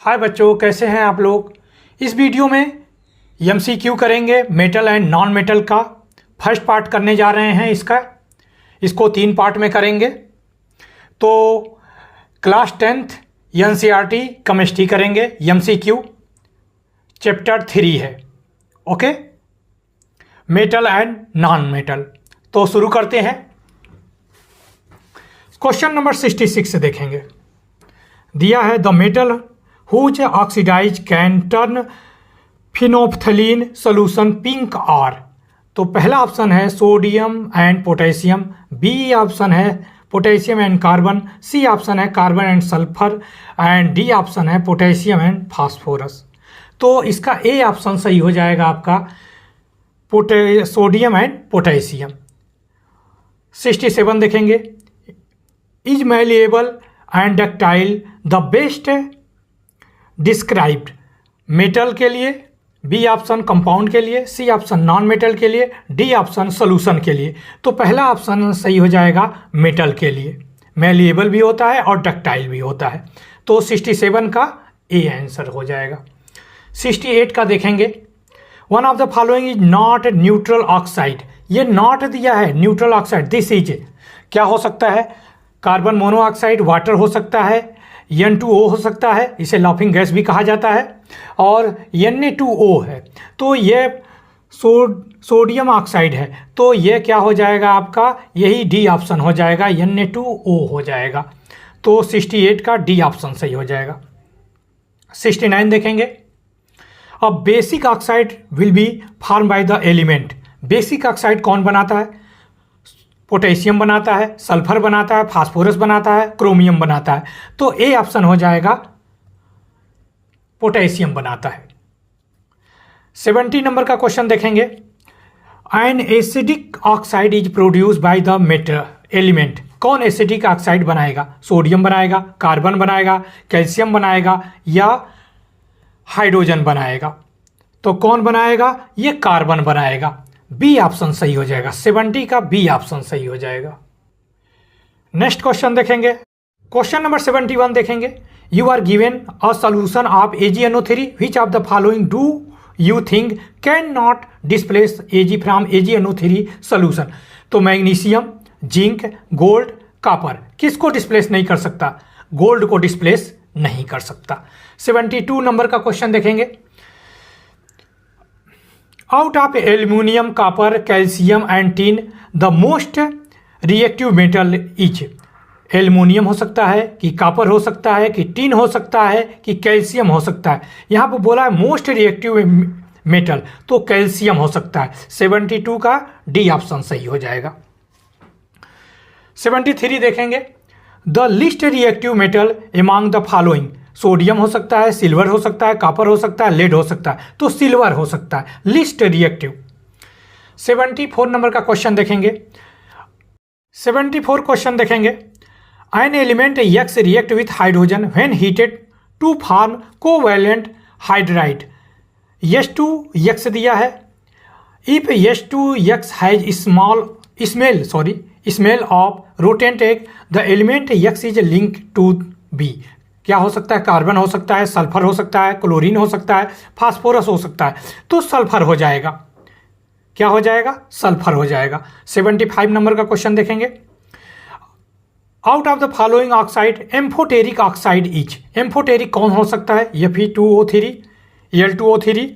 हाय बच्चों, कैसे हैं आप लोग। इस वीडियो में एमसीक्यू करेंगे मेटल एंड नॉन मेटल का। फर्स्ट पार्ट करने जा रहे हैं इसको 3 पार्ट में करेंगे। तो क्लास 10th एनसीईआरटी केमिस्ट्री करेंगे, एमसीक्यू चैप्टर 3 है। Okay, metal and non metal. तो शुरू करते हैं। क्वेश्चन नंबर 66 से देखेंगे। दिया है the metal whose oxides can turn phenolphthalein solution pink are. तो पहला ऑप्शन है sodium and potassium, B option है potassium and carbon, C option है carbon and sulphur and D option है पोटेशियम एंड फास्फोरस। तो इसका ए ऑप्शन सही हो जाएगा आपका सोडियम एंड पोटेशियम। 67 देखेंगे। Is malleable and ductile the best described. Metal के लिए बी ऑप्शन, कंपाउंड के लिए सी ऑप्शन, नॉन मेटल के लिए डी ऑप्शन, सोल्यूशन के लिए। तो पहला ऑप्शन सही हो जाएगा मेटल के लिए। मैलिएबल भी होता है और डक्टाइल भी होता है। तो 67 का ए आंसर हो जाएगा। 68 का देखेंगे। One of the following is not neutral oxide. ये नॉट दिया है, न्यूट्रल ऑक्साइड। दिस इज क्या हो सकता है? कार्बन मोनोऑक्साइड, वाटर हो सकता है, N2O हो सकता है, इसे लाफिंग गैस भी कहा जाता है, और Na2O है। तो ये सोडियम ऑक्साइड है। तो ये क्या हो जाएगा आपका? यही डी ऑप्शन हो जाएगा, Na2O हो जाएगा। तो 68 का डी ऑप्शन सही हो जाएगा। 69 देखेंगे। अब basic oxide will be form by the element. Basic oxide कौन बनाता है? पोटेशियम बनाता है, सल्फर बनाता है, फास्फोरस बनाता है, क्रोमियम बनाता है। तो ए ऑप्शन हो जाएगा, पोटेशियम बनाता है। 70 नंबर का क्वेश्चन देखेंगे। An acidic oxide is produce by the metal element. कौन एसिडिक ऑक्साइड बनाएगा? सोडियम बनाएगा, कार्बन बनाएगा, कैल्शियम बनाएगा या हाइड्रोजन बनाएगा? तो कौन बनाएगा? ये कार्बन बनाएगा। बी ऑप्शन सही हो जाएगा। 70 का बी ऑप्शन सही हो जाएगा। नेक्स्ट क्वेश्चन देखेंगे। क्वेश्चन नंबर 71 देखेंगे। You are given a solution of AgNO3 which of the following do you think cannot displace Ag from AgNO3 solution. तो मैग्नीशियम, जिंक, गोल्ड, कॉपर किसको displace नहीं कर सकता? गोल्ड को displace नहीं कर सकता। 72 नंबर का क्वेश्चन देखेंगे। Out of aluminium, copper, calcium and tin the most reactive metal is. Aluminium हो सकता है कि कॉपर हो सकता है कि टिन हो सकता है कि कैल्शियम हो सकता है। यहाँ पर बोला है मोस्ट रिएक्टिव मेटल, तो कैल्शियम हो सकता है। 72 का डी ऑप्शन सही हो जाएगा। 73 देखेंगे। The least reactive metal among the following. Sodium हो सकता है, सिल्वर हो सकता है, कॉपर हो सकता है, लेड हो सकता है। तो सिल्वर हो सकता है, लिस्ट रिएक्टिव। 74 नंबर का क्वेश्चन देखेंगे। 74 क्वेश्चन देखेंगे। An element X react with hydrogen when heated to form covalent hydride. H2X दिया है। If H2X has smell of rotten egg the element X is link to B। क्या हो सकता है? Carbon हो सकता है, सल्फर हो सकता है, क्लोरीन हो सकता है, फास्फोरस हो सकता है। तो सल्फर हो जाएगा। क्या हो जाएगा? सल्फर हो जाएगा। 75 नंबर का क्वेश्चन देखेंगे। Out of the following oxide amphoteric oxide is. Amphoteric कौन हो सकता है? Fe2O3, Al2O3,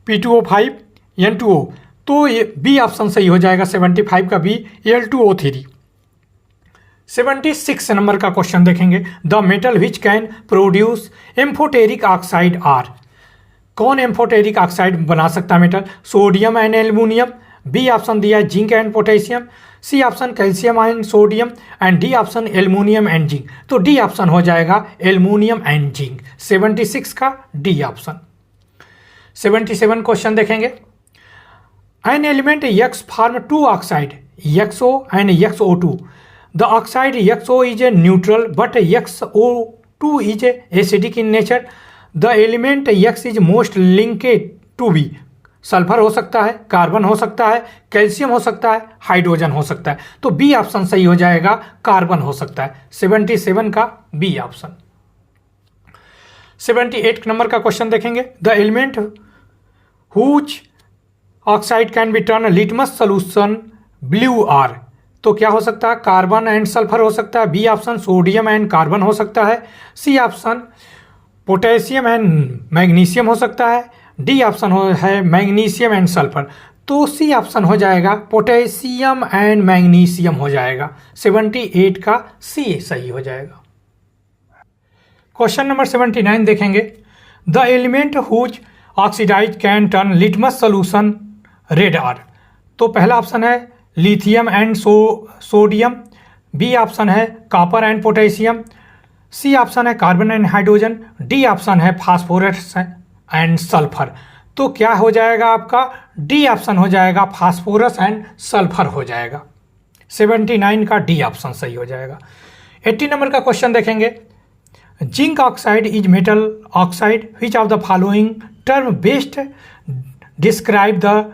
P2O5, N2O। तो ये बी ऑप्शन सही हो जाएगा। 75 का बी, Al2O3। 76 नंबर का क्वेश्चन देखेंगे। The metal which can produce amphoteric oxide are. कौन एम्फोटेरिक ऑक्साइड बना सकता है metal? Sodium and aluminium, B option दिया zinc and potassium, C option calcium and sodium and D option aluminium and zinc. तो D option हो जाएगा aluminium and zinc. 76 का D option. 77 question देखेंगे। An element X form 2 oxide XO and XO2। The oxide XO is a neutral but XO2 is acidic in nature. The element X is most linked to B. Sulphur हो सकता है, carbon हो सकता है, calcium हो सकता है, hydrogen हो सकता है। तो बी ऑप्शन सही हो जाएगा, कार्बन हो सकता है। 77 का बी ऑप्शन। 78 नंबर का क्वेश्चन देखेंगे। The element which oxide can be turn litmus solution blue are. तो क्या हो सकता है? कार्बन एंड सल्फर हो सकता है, B option sodium and carbon हो सकता है, C option potassium and magnesium हो सकता है, डी ऑप्शन है मैग्नीशियम एंड सल्फर। तो सी ऑप्शन हो जाएगा पोटेशियम एंड मैग्नीशियम हो जाएगा। 78 का सी सही हो जाएगा। क्वेश्चन नंबर 79 देखेंगे। The element whose oxides can turn litmus solution red are. तो पहला ऑप्शन है lithium and sodium, B option है copper and potassium, C option है carbon and hydrogen, D option है फास्फोरस एंड सल्फर। तो क्या हो जाएगा आपका? डी ऑप्शन हो जाएगा, फास्फोरस एंड सल्फर हो जाएगा। 79 का डी ऑप्शन सही हो जाएगा। 80 नंबर का क्वेश्चन देखेंगे। Zinc oxide is metal oxide which of the following term best describe the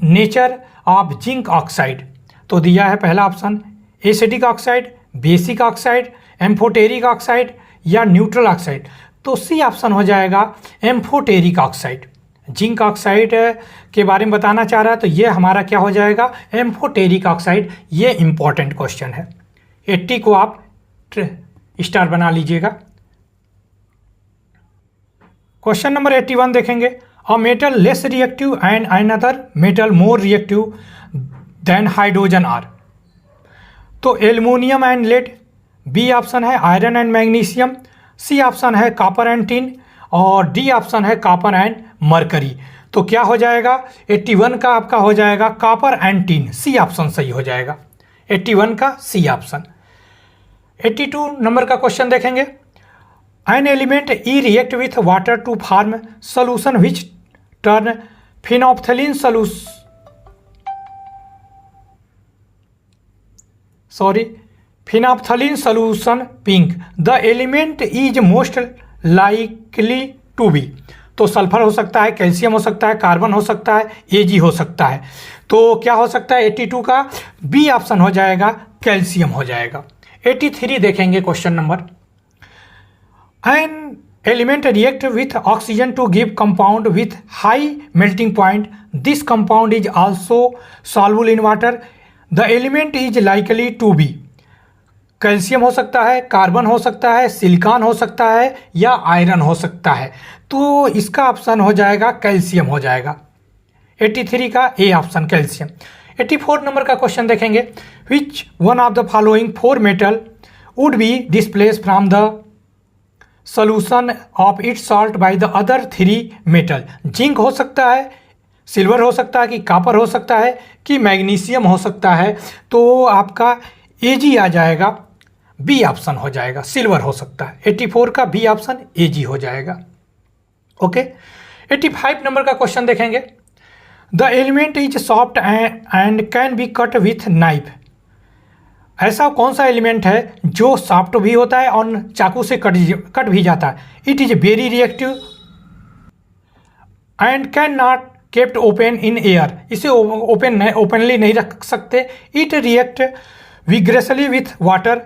nature of zinc oxide. तो दिया है पहला option acidic oxide, basic oxide, amphoteric oxide या न्यूट्रल ऑक्साइड। तो सी ऑप्शन हो जाएगा एम्फोटेरिक ऑक्साइड। जिंक ऑक्साइड के बारे में बताना चाह रहा है तो ये हमारा क्या हो जाएगा? Amphoteric oxide. ये इंपॉर्टेंट क्वेश्चन है। 80 को आप स्टार बना लीजिएगा। क्वेश्चन नंबर 81 देखेंगे। A metal less reactive and another metal more reactive than hydrogen are. तो aluminium and lead, B option है iron and magnesium, C option है कॉपर एंड टिन और डी ऑप्शन है कॉपर एंड मरकरी। तो क्या हो जाएगा? 81 का आपका हो जाएगा copper and tin, C option सही हो जाएगा। 81 का सी ऑप्शन। 82 नंबर का क्वेश्चन देखेंगे। An element E react with water to form solution which turn phenolphthalein phenolphthalein solution pink. The element is most likely to be. तो sulphur हो सकता है, कैल्शियम हो सकता है, कार्बन हो सकता है, एजी हो सकता है। तो क्या हो सकता है? 82 का बी ऑप्शन हो जाएगा, कैल्शियम हो जाएगा। 83 देखेंगे question number. An element react with oxygen to give compound with high melting point. This compound is also soluble in water. The element is likely to be. Calcium हो सकता है, carbon हो सकता है, सिलिकॉन हो सकता है या आयरन हो सकता है। तो इसका ऑप्शन हो जाएगा कैल्शियम हो जाएगा। 83 का ए ऑप्शन कैल्शियम। 84 नंबर का क्वेश्चन देखेंगे। Which one of the following four metal would be displace from the solution of its salt by the other three metal. Zinc हो सकता है, सिल्वर हो सकता है कि कॉपर हो सकता है कि मैग्नीशियम हो सकता है। तो आपका एजी आ जाएगा, बी ऑप्शन हो जाएगा, सिल्वर हो सकता है। 84 का बी ऑप्शन एजी हो जाएगा। ओके। 85 नंबर का क्वेश्चन देखेंगे। The element is soft and can be cut with knife. ऐसा कौन सा एलिमेंट है जो सॉफ्ट भी होता है और चाकू से कट भी जाता है? It is very reactive and cannot kept open in air. इसे ओपनली नहीं रख सकते। It react vigorously with water.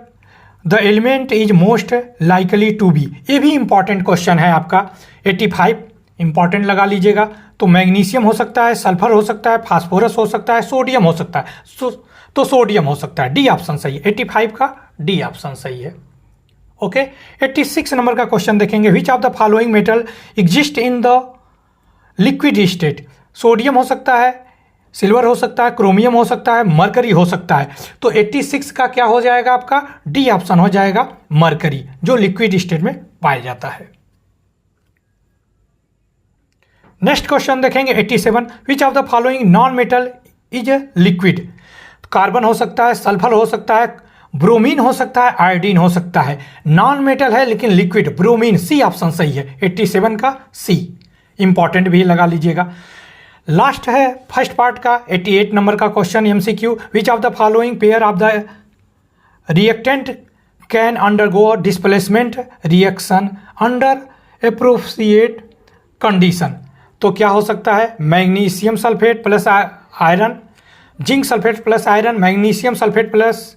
The element is most likely to be. ये भी इंपॉर्टेंट क्वेश्चन है आपका। 85 इंपॉर्टेंट लगा लीजिएगा। तो मैग्नीशियम हो सकता है, सल्फर हो सकता है, फास्फोरस हो सकता है, सोडियम हो सकता है। तो सोडियम हो सकता है। डी ऑप्शन सही है। 85 का डी ऑप्शन सही है। ओके। 86 नंबर का क्वेश्चन देखेंगे। विच of the following metal exist in the liquid state. Sodium हो सकता है, सिल्वर हो सकता है, क्रोमियम हो सकता है, मरकरी हो सकता है। तो 86 का क्या हो जाएगा आपका? डी ऑप्शन हो जाएगा, मरकरी, जो लिक्विड स्टेट में पाया जाता है। नेक्स्ट क्वेश्चन देखेंगे 87। विच of the following non metal is liquid. Carbon हो सकता है, सल्फर हो सकता है, ब्रोमीन हो सकता है, आयोडीन हो सकता है। नॉन मेटल है लेकिन लिक्विड, ब्रोमीन, सी ऑप्शन सही है। 87 का सी। इंपॉर्टेंट भी लगा लीजिएगा। लास्ट है फर्स्ट पार्ट का 88 नंबर का question MCQ. Which of the following pair of the reactant can undergo displacement reaction under appropriate condition. तो क्या हो सकता है? Magnesium sulphate plus iron, zinc sulphate plus iron, magnesium sulphate plus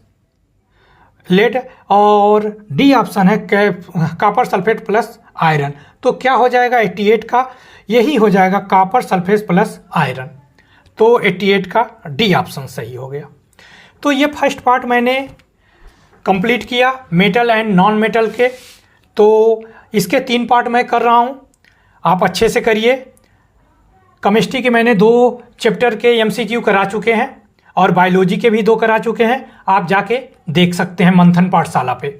lead, और D option है copper sulphate plus iron. तो क्या हो जाएगा 88 का, यही हो जाएगा कॉपर सल्फेट प्लस आयरन। तो 88 का डी ऑप्शन सही हो गया। तो ये फर्स्ट पार्ट मैंने कंप्लीट किया मेटल एंड नॉन मेटल के। तो इसके 3 पार्ट मैं कर रहा हूँ, आप अच्छे से करिए। केमिस्ट्री के मैंने 2 चैप्टर के एमसीक्यू करा चुके हैं और बायोलॉजी के भी 2 करा चुके हैं, आप जाके देख सकते हैं मंथन पाठशाला पे।